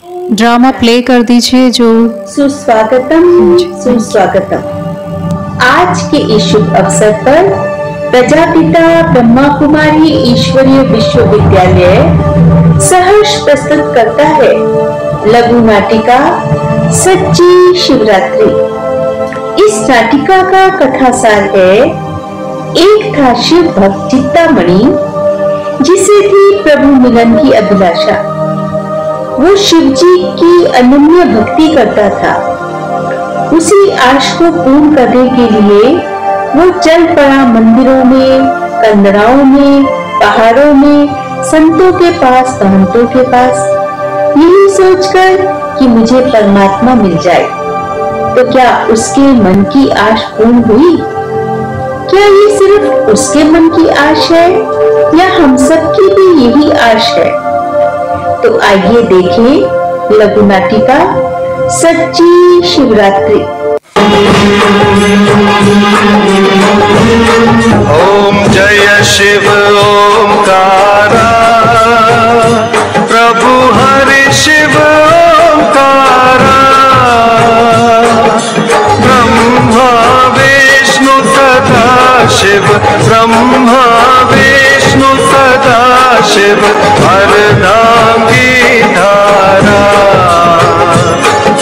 Drama play कर दीजिए जो। सुस्वागतम सुस्वागतम। आज के इस शुभ अवसर पर प्रजापिता ब्रह्मा कुमारी ईश्वरीय विश्वविद्यालय सहर्ष प्रस्तुत करता है लघु नाटिका सच्ची शिवरात्रि। इस नाटिका का कथासार है, एक था शिव भक्त चिंतामणि जिसे थी प्रभु मिलन की अभिलाषा। वो शिव जी की अनन्य भक्ति करता था। उसी आश को पूर्ण करने के लिए वो चल पड़ा मंदिरों में, कंदराओं में, पहाड़ों में, संतों के पास, महंतों के पास, यही सोचकर कि मुझे परमात्मा मिल जाए। तो क्या उसके मन की आश पूर्ण हुई? क्या ये सिर्फ उसके मन की आश है या हम सबकी भी यही आश है? तो आइए देखें लघु नाटिका सच्ची शिवरात्रि। ओम जय शिव ओमकारा, प्रभु हरि शिव ओमकारा, ब्रह्मा विष्णु सदा शिव, ब्रह्मा विष्णु सदा शिव, अर्धांगी धारा।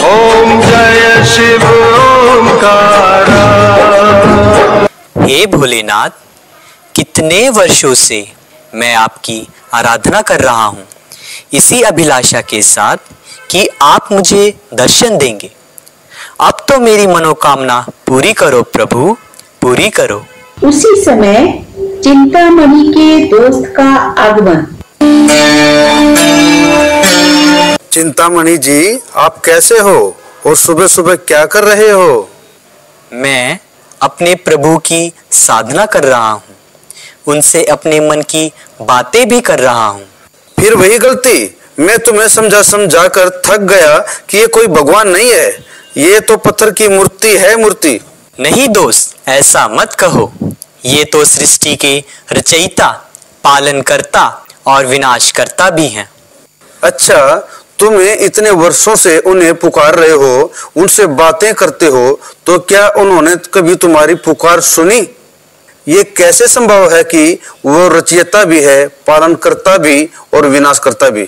ओम जय शिव ओमकारा। हे भोलेनाथ, कितने वर्षों से मैं आपकी आराधना कर रहा हूँ इसी अभिलाषा के साथ कि आप मुझे दर्शन देंगे। अब तो मेरी मनोकामना पूरी करो प्रभु, पूरी करो। उसी समय चिंतामणि के दोस्त का आगमन। चिंतामणि जी, आप कैसे हो और सुबह सुबह क्या कर रहे हो? मैं अपने प्रभु की साधना कर रहा हूँ, उनसे अपने मन की बातें भी कर रहा हूँ। फिर वही गलती, मैं तुम्हें समझा समझा कर थक गया कि ये कोई भगवान नहीं है, ये तो पत्थर की मूर्ति है। मूर्ति नहीं दोस्त, ऐसा मत कहो। ये तो सृष्टि के रचयिता, पालनकर्ता और विनाशकर्ता भी हैं। अच्छा, तुम्हें इतने वर्षों से उन्हें पुकार रहे हो, उनसे बातें करते हो, तो क्या उन्होंने कभी तुम्हारी पुकार सुनी? ये कैसे संभव है कि वो रचयिता भी है, पालनकर्ता भी और विनाशकर्ता भी?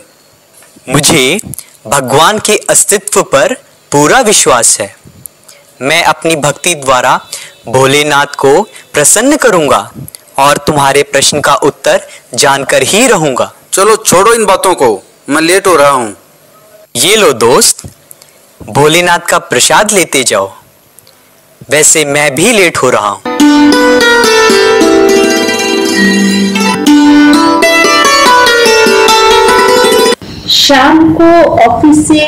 मुझे भगवान के अस्तित्व पर पूरा विश्वास है। मैं अपनी भक्ति द्वारा भोलेनाथ को प्रसन्न करूंगा और तुम्हारे प्रश्न का उत्तर जानकर ही रहूंगा। चलो छोड़ो इन बातों को, मैं लेट हो रहा हूँ। ये लो दोस्त, भोलेनाथ का प्रसाद लेते जाओ। वैसे मैं भी लेट हो रहा हूँ। शाम को ऑफिस से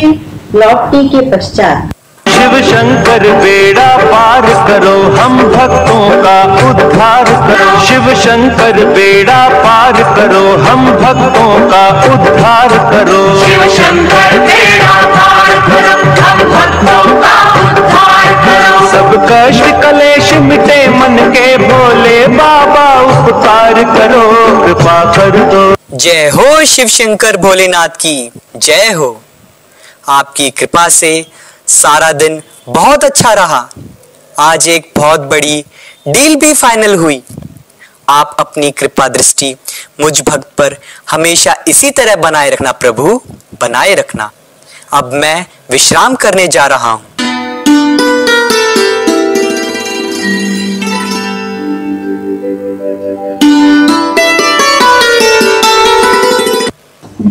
लौटने के पश्चात शिव शंकर बेड़ा पार करो, हम भक्तों का उद्धार करो। शिव शंकर बेड़ा पार करो, हम भक्तों का उद्धार करो। शिव शंकर बेड़ा पार करो, हम भक्तों का उद्धार करो। सब कष्ट कलेश मिटे मन के, भोले बाबा उपकार करो, कृपा कर दो। जय हो शिव शंकर भोलेनाथ की जय हो। आपकी कृपा से सारा दिन बहुत अच्छा रहा। आज एक बहुत बड़ी डील भी फाइनल हुई। आप अपनी कृपा दृष्टि मुझ भक्त पर हमेशा इसी तरह बनाए रखना प्रभु, बनाए रखना। अब मैं विश्राम करने जा रहा हूँ।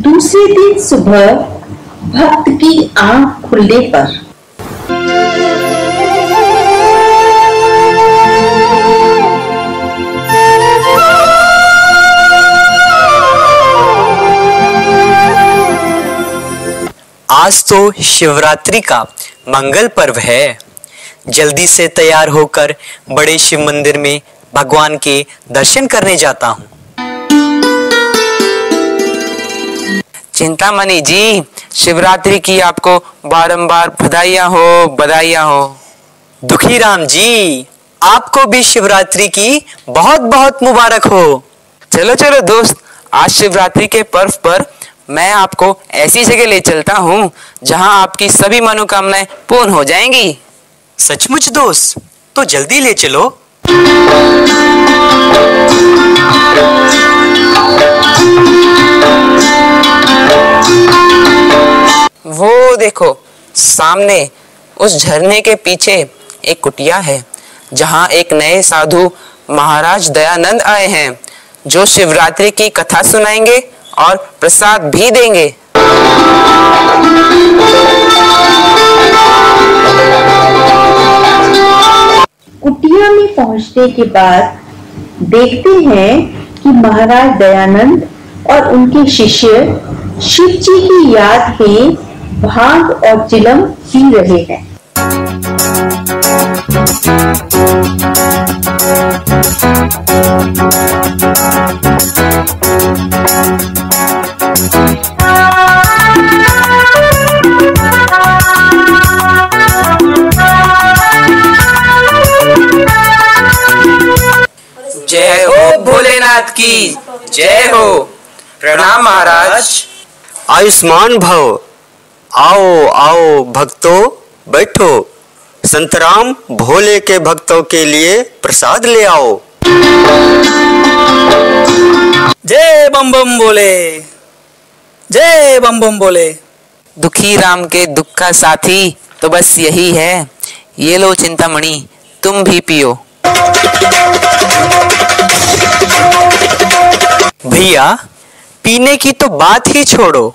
दूसरे दिन सुबह भक्त की आंख खुलने पर आज तो शिवरात्रि का मंगल पर्व है। जल्दी से तैयार होकर बड़े शिव मंदिर में भगवान के दर्शन करने जाता हूँ। चिंतामणि जी, शिवरात्रि की आपको बारंबार बधाइयाँ हो, बधाइयाँ हो। दुखीराम जी, आपको भी शिवरात्रि की बहुत बहुत मुबारक हो। चलो चलो दोस्त, आज शिवरात्रि के पर्व पर मैं आपको ऐसी जगह ले चलता हूँ जहाँ आपकी सभी मनोकामनाएं पूर्ण हो जाएंगी। सचमुच दोस्त, तो जल्दी ले चलो। वो देखो सामने उस झरने के पीछे एक कुटिया है जहाँ एक नए साधु महाराज दयानंद आए हैं जो शिवरात्रि की कथा सुनाएंगे और प्रसाद भी देंगे। कुटिया में पहुंचने के बाद देखते हैं कि महाराज दयानंद और उनके शिष्य शिव जी की याद में भांग और चिलम पी रहे हैं। जय हो भोलेनाथ की जय हो। प्रणाम महाराज। आयुष्मान भव। आओ आओ भक्तों, बैठो। संतराम भोले के भक्तों के लिए प्रसाद ले आओ। जय बम बम बोले, जय बम बम बोले। दुखी राम के दुख का साथी तो बस यही है। ये लो चिंतामणि, तुम भी पियो। भैया, पीने की तो बात ही छोड़ो,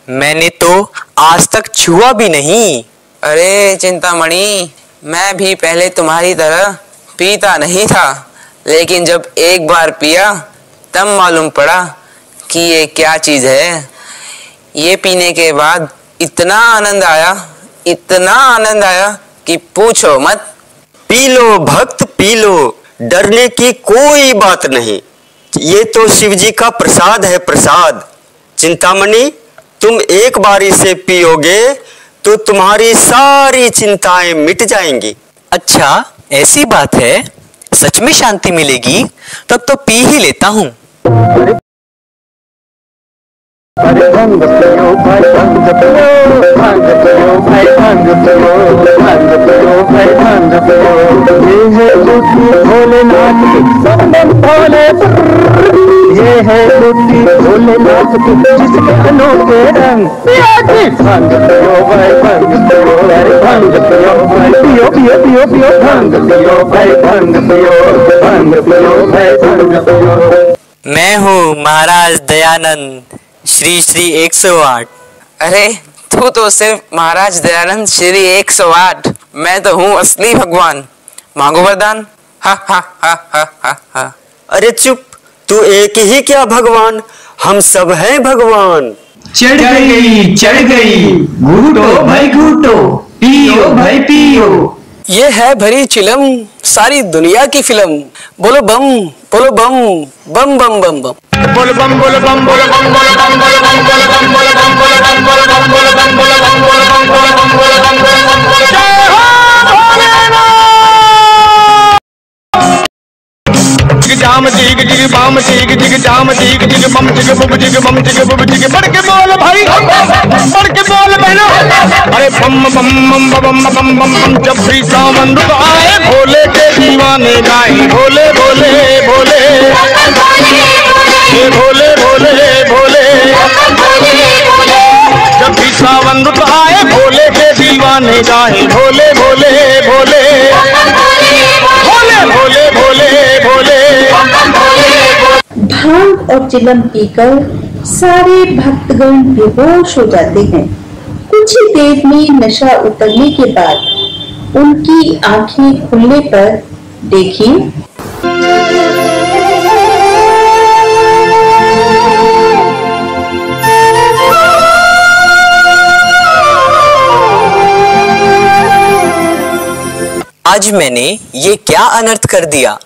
मैंने तो आज तक छुआ भी नहीं। अरे चिंतामणि, मैं भी पहले तुम्हारी तरह पीता नहीं था, लेकिन जब एक बार पिया तब मालूम पड़ा कि ये क्या चीज है। ये पीने के बाद इतना आनंद आया, इतना आनंद आया कि पूछो मत। पी लो भक्त पी लो, डरने की कोई बात नहीं। ये तो शिव जी का प्रसाद है, प्रसाद। चिंतामणि, तुम एक बारी से पियोगे तो तुम्हारी सारी चिंताएं मिट जाएंगी। अच्छा, ऐसी बात है? सच में शांति मिलेगी? तब तो पी ही लेता हूँ। अरे भंग पियो भाई भंग पियो, भंग पियो भाई भंग पियो, भंग पियो भाई भंग पियो। ये है बुद्धि भोलेनाथ की सबम भोले, ये है बुद्धि भोलेनाथ की जिसके अनोखे रंग। भंग पियो भाई भंग पियो, अरे भंग पियो भाई, पियो पियो पियो पियो, भंग पियो भाई भंग पियो, भंग पियो भाई भंग पियो। मैं हूँ महाराज दयानंद, श्री श्री 108। अरे तू तो सिर्फ महाराज दयानंद श्री 108, मैं तो हूँ असली भगवान। मांगो वरदान। हा हा हा हा हा हा। अरे चुप, तू एक ही क्या भगवान, हम सब हैं भगवान। चढ़ गई घूटो भाई घूटो, पियो भाई पियो। ये है भरी चिलम, सारी दुनिया की फिल्म। बोलो बम, बोलो बम, बम बम बम बम। बोल बम बोल बम बोल बम बोल बम बोल बम बोल बम बोल बम बोल बम बोल बम बोल बम बोल बम बोल बम बोल बम बोल बम बोल बम बोल। जय हो भोलेनाथ। जाम जिग जिग बाम जिग जिग जाम जिग जिग बम जिग बुब जिग बम जिग बुब जिग। बढ़ के बोल भाई, बढ़ के बोल बहना। अरे बम बम बम बम बम बम बम। जब भी सावन रुत आए भोले के दीवाने गाए भोले भोले भोले, ये भोले भोले भोले। जब भी सावन रुत आए भोले के दीवाने गाए भोले भोले भोले, भोले भोले भोले भोले। भांग और चिलम पीकर सारे भक्तगण बेहोश हो जाते हैं। कुछ ही देर में नशा उतरने के बाद उनकी आंखें खुलने पर देखिए आज मैंने ये क्या अनर्थ कर दिया।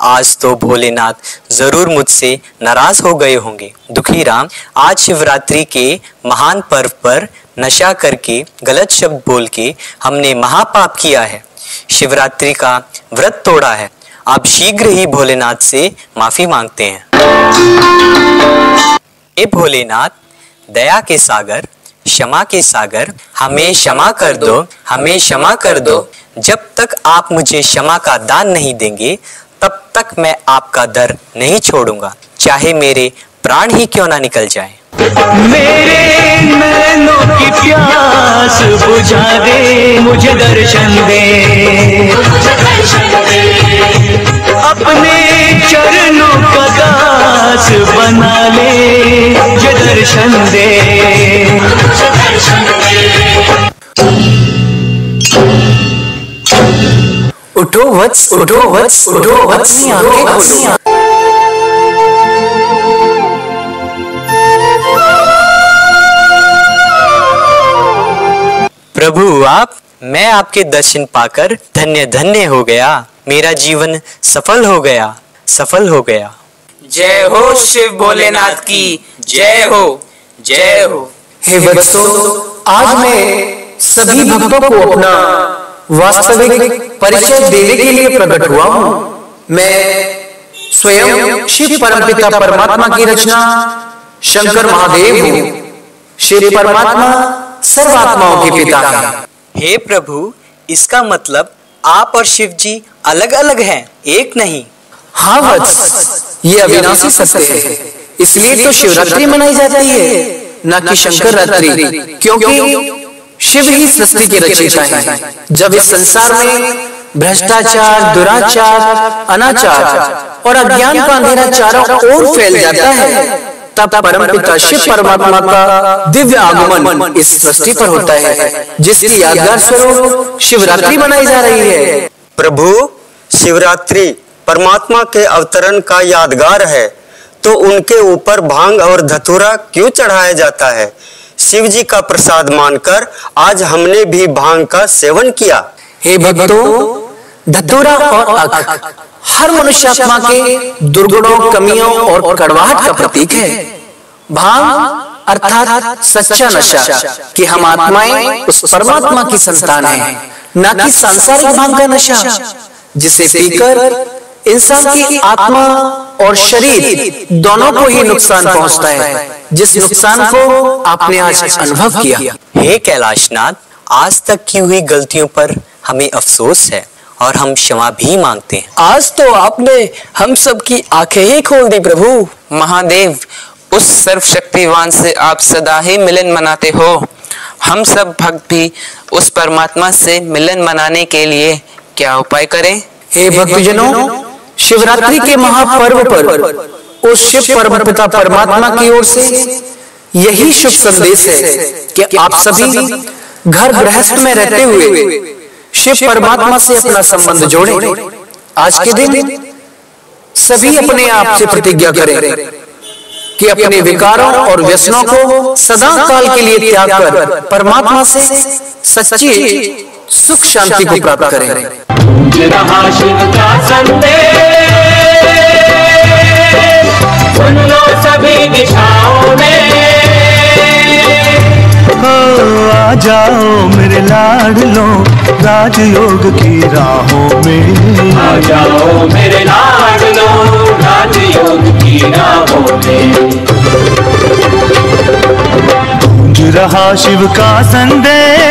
आज तो भोलेनाथ जरूर मुझसे नाराज हो गए होंगे। दुखी राम, आज शिवरात्रि के महान पर्व पर नशा करके गलत शब्द बोल के हमने महापाप किया है, शिवरात्रि का व्रत तोड़ा है। आप शीघ्र ही भोलेनाथ से माफी मांगते हैं। हे भोलेनाथ, दया के सागर, क्षमा के सागर, हमें क्षमा कर दो, हमें क्षमा कर दो। जब तक आप मुझे क्षमा का दान नहीं देंगे तब तक मैं आपका दर नहीं छोड़ूंगा, चाहे मेरे प्राण ही क्यों ना निकल जाए। मेरे नैनों की प्यास बुझा दे, मुझे दर्शन दे, अपने चरणों का दास बना ले, मुझे दर्शन दे। उठो वत्स, उठो वत्स, उठो वत्स, आंखें खोलो। प्रभु मैं आपके दर्शन पाकर धन्य धन्य हो गया, मेरा जीवन सफल हो गया, सफल हो गया। जय हो शिव भोलेनाथ की, जय हो, जय हो। हे वत्सो, आज मैं सभी भक्तों को अपना वास्तविक परिचय देने के लिए प्रकट हुआ हूँ। मैं स्वयं शिव परमपिता परमात्मा की रचना शंकर महादेव हूँ। शिव परमात्मा सर्वात्माओं के पिता है। हे प्रभु, इसका मतलब आप और शिव जी अलग अलग हैं, एक नहीं। हाँ वत्स, ये अविनाशी सत्य है, इसलिए तो शिवरात्रि मनाई जाती है, न कि शंकर रात्रि, क्योंकि शिव ही सृष्टि के रचयिता हैं। जब इस संसार में भ्रष्टाचार, दुराचार, अनाचार और अज्ञान का अंधेरा चारों ओर फैल जाता है, तब परमपिता शिव परमात्मा का दिव्य आगमन इस सृष्टि पर होता है, जिसकी यादगार स्वरूप शिवरात्रि मनाई जा रही है। प्रभु, शिवरात्रि परमात्मा के अवतरण का यादगार है, तो उनके ऊपर भांग और धतूरा क्यों चढ़ाया जाता है? शिव जी का प्रसाद मानकर आज हमने भी भांग का सेवन किया। हे भक्तों, धतूरा और अख हर मनुष्यात्मा के दुर्गुणों, कमियों और कड़वाहट का प्रतीक है। भांग अर्थात सच्चा नशा कि हम आत्माएं उस परमात्मा की संतान हैं, न कि सांसारिक भांग का नशा, जिसे पीकर इंसान की आत्मा और शरीर दोनों को ही नुकसान पहुंचता है, जिस नुकसान को आपने आज अनुभव किया। हे कैलाशनाथ, आज तक की हुई गलतियों पर हमें अफसोस है और हम क्षमा भी मांगते हैं। आज तो आपने हम सब की आंखें ही खोल दी प्रभु। महादेव, उस सर्वशक्तिवान से आप सदा ही मिलन मनाते हो। हम सब भक्त भी उस परमात्मा से मिलन मनाने के लिए क्या उपाय करें? हे भक्तजनों, शिवरात्रि के महापर्व पर उस शिव परमपिता परमात्मा की ओर से यही शुभ संदेश है कि आप सभी घर गृहस्थ में रहते हुए शिव परमात्मा से अपना संबंध जोड़ें। आज के दिन सभी अपने आप से प्रतिज्ञा करें कि अपने विकारों और व्यसनों को सदा काल के लिए त्याग कर परमात्मा से सच्ची सुख शांति को प्राप्त करें। शिव का संदेश सुन लो सभी दिशाओं में। आ जाओ मेरे लाडलो राजयोग की राहों में, आ जाओ मेरे लाडलो राजयोग की राहों में। गूंज रहा शिव का संदेश